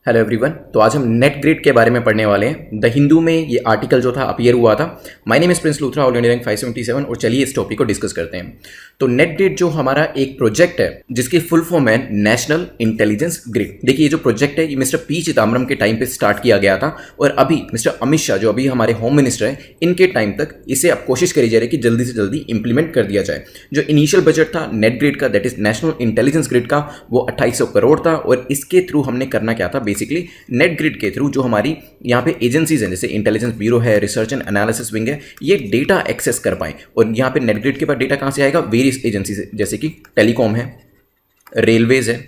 Hello everyone. तो आज हम नेट ग्रिड के बारे में पढ़ने वाले हैं। द हिंदू में ये आर्टिकल जो था अपीयर हुआ था। My name is Prince Luthra, all India rank 577। और चलिए इस टॉपिक को डिस्कस करते हैं। तो नेट ग्रिड जो हमारा एक प्रोजेक्ट है जिसकी फुल फॉर्म है नेशनल इंटेलिजेंस ग्रिड। देखिए ये जो प्रोजेक्ट है ये मिस्टर पी चिदम्बरम के टाइम पे स्टार्ट किया गया था और अभी मिस्टर अमित शाह जो अभी हमारे होम मिनिस्टर है इनके टाइम तक इसे अब कोशिश करी जा रही है कि जल्दी से जल्दी इंप्लीमेंट कर दिया जाए। जो इनिशियल बजट था नेट ग्रिड का, that is national intelligence grid का, वो 2800 करोड़ था। और इसके थ्रू हमने करना क्या था, बेसिकली नेट ग्रिड के थ्रू जो हमारी यहाँ पे एजेंसीज हैं जैसे इंटेलिजेंस ब्यूरो है, रिसर्च एंड एनालिसिस विंग है, ये डेटा एक्सेस कर पाए। और यहाँ पे नेट ग्रिड के पास डेटा कहाँ से आएगा, वेरियस एजेंसी से, जैसे कि टेलीकॉम है, रेलवेज है,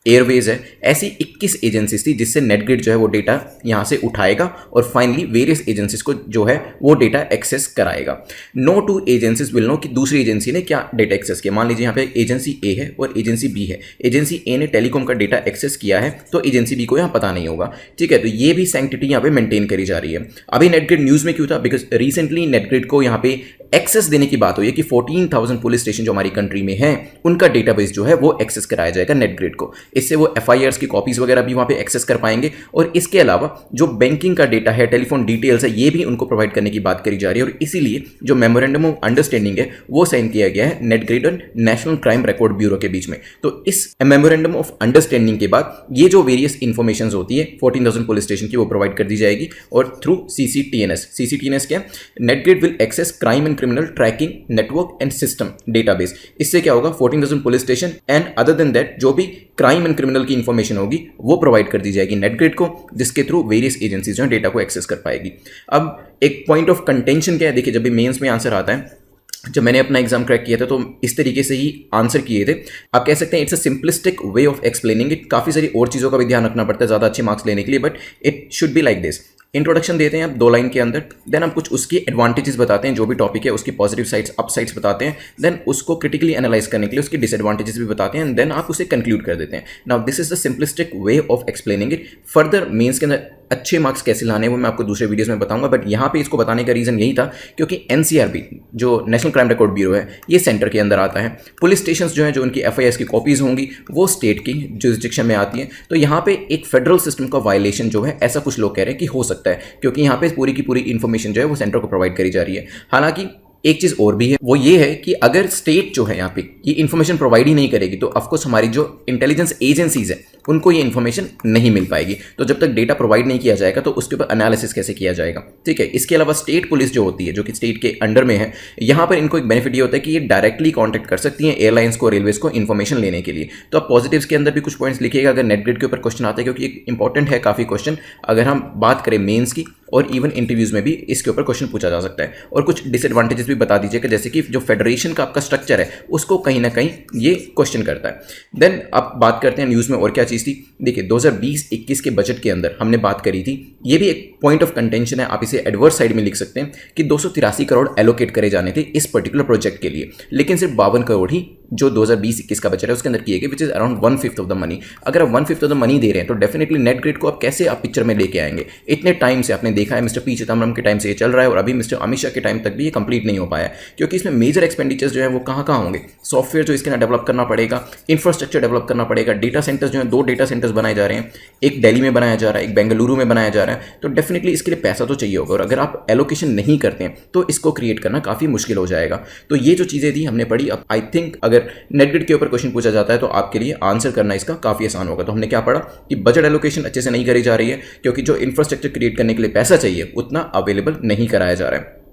एयरवेज है। ऐसी 21 एजेंसीज थी जिससे नेट ग्रिड जो है वो डेटा यहाँ से उठाएगा और फाइनली वेरियस एजेंसीज को जो है वो डेटा एक्सेस कराएगा। No two agencies will know कि दूसरी एजेंसी ने क्या डेटा एक्सेस किया। मान लीजिए यहाँ पे एजेंसी ए है और एजेंसी बी है। एजेंसी ए ने टेलीकॉम का डेटा एक्सेस किया है तो एजेंसी बी को यहाँ पता नहीं होगा। ठीक है, तो ये भी सैंक्टिटी यहाँ पे मेंटेन करी जा रही है। अभी नेट ग्रिड न्यूज़ में क्यों था, बिकॉज रिसेंटली नेट ग्रिड को यहाँ पे एक्सेस देने की बात हुई है कि 14,000 पुलिस स्टेशन जो हमारी कंट्री में हैं उनका डेटाबेस जो है वो एक्सेस कराया जाएगा नेट ग्रिड को। इससे वो एफआईआर्स की कॉपीज वगैरह भी वहाँ पे एक्सेस कर पाएंगे। और इसके अलावा जो बैंकिंग का डेटा है, टेलीफोन डिटेल्स है, ये भी उनको प्रोवाइड करने की बात करी जा रही है। और इसीलिए जो मेमोरेंडम ऑफ अंडरस्टैंडिंग है वो साइन किया गया है नेट ग्रिड और नेशनल क्राइम रिकॉर्ड ब्यूरो के बीच में। तो इस मेमोरेंडम ऑफ अंडरस्टैंडिंग के बाद ये जो वेरियस इन्फॉर्मेशन होती है 14,000 पुलिस स्टेशन की वो प्रोवाइड कर दी जाएगी। और थ्रू CCTNS क्या, net grid will access crime and criminal tracking network and system database. इससे क्या होगा, 14,000 police station and other than that जो भी क्राइम एंड क्रिमिनल की इंफॉर्मेशन होगी वो प्रोवाइड कर दी जाएगी नेट ग्रिड को, जिसके थ्रू वेरियस एजेंसीज जो है डेटा को एक्सेस कर पाएगी। अब एक पॉइंट ऑफ कंटेंशन क्या है, देखिए जब भी मेंस में आंसर आता है, जब मैंने अपना एग्जाम क्रैक किया था तो इस तरीके से ही आंसर किए थे। आप कह सकते हैं it's a simplistic way of explaining it. काफ़ी सारी और चीज़ों का भी ध्यान रखना पड़ता है ज़्यादा अच्छे मार्क्स लेने के लिए, but it should be like this. Introduction देते हैं आप 2 लाइन के अंदर, देन हम कुछ उसकी एडवांटेजेस बताते हैं, जो भी टॉपिक है उसकी पॉजिटिव साइड्स अप साइड्स बताते हैं, देन उसको क्रिटिकली एनालाइज करने के लिए उसकी डिसएडवांटेजेस भी बताते हैं, एंड देन आप उसे कंक्लूड कर देते हैं। Now this is the simplistic way of explaining it. Further mains के अंदर अच्छे मार्क्स कैसे लाने हैं वो मैं आपको दूसरे वीडियोस में बताऊंगा, बट यहाँ पे इसको बताने का रीज़न यही था क्योंकि NCRB जो नेशनल क्राइम रिकॉर्ड ब्यूरो है ये सेंटर के अंदर आता है। पुलिस स्टेशंस जो हैं जो उनकी FIRs की कॉपीज़ होंगी वो स्टेट की जुरिस्डिक्शन में आती हैं। तो यहाँ पे एक फेडरल सिस्टम का वायलेशन जो है ऐसा कुछ लोग कह रहे हैं कि हो सकता है, क्योंकि यहाँ पे पूरी की पूरी इन्फॉर्मेशन जो है वो सेंटर को प्रोवाइड करी जा रही है। हालांकि एक चीज़ और भी है, वो ये है कि अगर स्टेट जो है यहाँ पे ये इन्फॉर्मेशन प्रोवाइड ही नहीं करेगी तो ऑफकोर्स हमारी जो इंटेलिजेंस एजेंसीज है उनको ये इन्फॉर्मेशन नहीं मिल पाएगी। तो जब तक डेटा प्रोवाइड नहीं किया जाएगा तो उसके ऊपर एनालिसिस कैसे किया जाएगा। ठीक है, इसके अलावा स्टेट पुलिस जो होती है जो कि स्टेट के अंडर में है, यहाँ पर इनको एक बेनिफिट ये होता है कि ये डायरेक्टली कॉन्टैक्ट कर सकती हैं एयरलाइंस को, रेलवेज को इन्फॉर्मेशन लेने के लिए। तो आप पॉजिटिव्स के अंदर भी कुछ पॉइंट्स लिखिएगा अगर नेट ग्रिड के ऊपर क्वेश्चन आता है, क्योंकि एक इंपॉर्टेंट है काफ़ी क्वेश्चन। अगर हम बात करें मेन्स की और इवन इंटरव्यूज में भी इसके ऊपर क्वेश्चन पूछा जा सकता है। और कुछ डिसएडवांटेजेस भी बता दीजिएगा, जैसे कि जो फेडरेशन का आपका स्ट्रक्चर है उसको कहीं ना कहीं ये क्वेश्चन करता है। देन आप बात करते हैं न्यूज़ में और क्या चीज़ थी। देखिए 2020-21 के बजट के अंदर हमने बात करी थी, ये भी एक पॉइंट ऑफ कंटेंशन है, आप इसे एडवर्स साइड में लिख सकते हैं कि 283 करोड़ एलोकेट करे जाने थे इस पर्टिकुलर प्रोजेक्ट के लिए, लेकिन सिर्फ 52 करोड़ ही जो 2020-21 का बजट है उसके अंदर किए गए, which is around 1/5 of the money. अगर आप 1/5 ऑफ द मनी दे रहे हैं तो डेफिनेटली नेट ग्रिड को आप कैसे आप पिक्चर में लेके आएंगे। इतने टाइम से आपने देखा है मिस्टर पी चिदम्बरम के टाइम से ये चल रहा है और अभी मिस्टर अमित शाह के टाइम तक भी ये कंप्लीट नहीं हो पाया, क्योंकि इसमें मेजर एक्सपेंडिचर्स जो है वो कहाँ कहाँ होंगे। सॉफ्टवेयर जो इसके अंदर डेवलप करना पड़ेगा, इंफ्रास्ट्रक्चर डेवलप करना पड़ेगा, डेटा सेंटर्स जो है 2 डेटा सेंटर्स बनाए जा रहे हैं, एक दिल्ली में बनाया जा रहा है, एक बेंगलुरु में बनाया जा रहा है। तो डेफिनेटली इसके लिए पैसा तो चाहिए होगा, और अगर आप एलोकेशन नहीं करते हैं तो इसको क्रिएट करना काफ़ी मुश्किल हो जाएगा। तो ये जो चीज़ें थी हमने पढ़ी। अब आई थिंक अगर नेट ग्रिड के ऊपर क्वेश्चन पूछा जाता है तो आपके लिए आंसर करना इसका काफ़ी आसान होगा। तो हमने क्या पढ़ा कि बजट एलोकेशन अच्छे से नहीं करी जा रही है क्योंकि जो इंफ्रास्ट्रक्चर क्रिएट करने के लिए पैसा चाहिए उतना अवेलेबल नहीं कराया जा रहा है।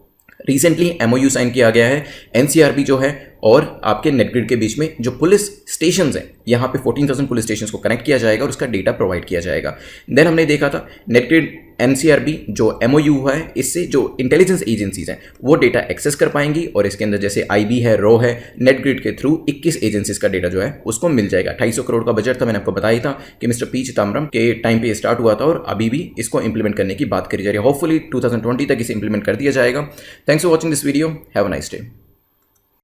रिसेंटली MOU साइन किया गया है NCRB जो है और आपके नेट ग्रिड के बीच में जो पुलिस स्टेशंस हैं, यहाँ पे 14,000 पुलिस स्टेशंस को कनेक्ट किया जाएगा और उसका डेटा प्रोवाइड किया जाएगा। देन हमने देखा था नेट ग्रिड NCRB जो MOU हुआ है, इससे जो इंटेलिजेंस एजेंसीज हैं वो डेटा एक्सेस कर पाएंगी और इसके अंदर जैसे IB है, RAW है, नेट ग्रिड के थ्रू 21 एजेंसीज का डेटा जो है उसको मिल जाएगा। 250 करोड़ का बजट था, मैंने आपको बताया था कि मिस्टर पी चिदम्बरम के टाइम पे स्टार्ट हुआ था और अभी भी इसको इंप्लीमेंट करने की बात करी जा रही है। होपफुली 2020 तक इसे इंप्लीमेंट कर दिया जाएगा। Thanks for watching this video, have a nice day.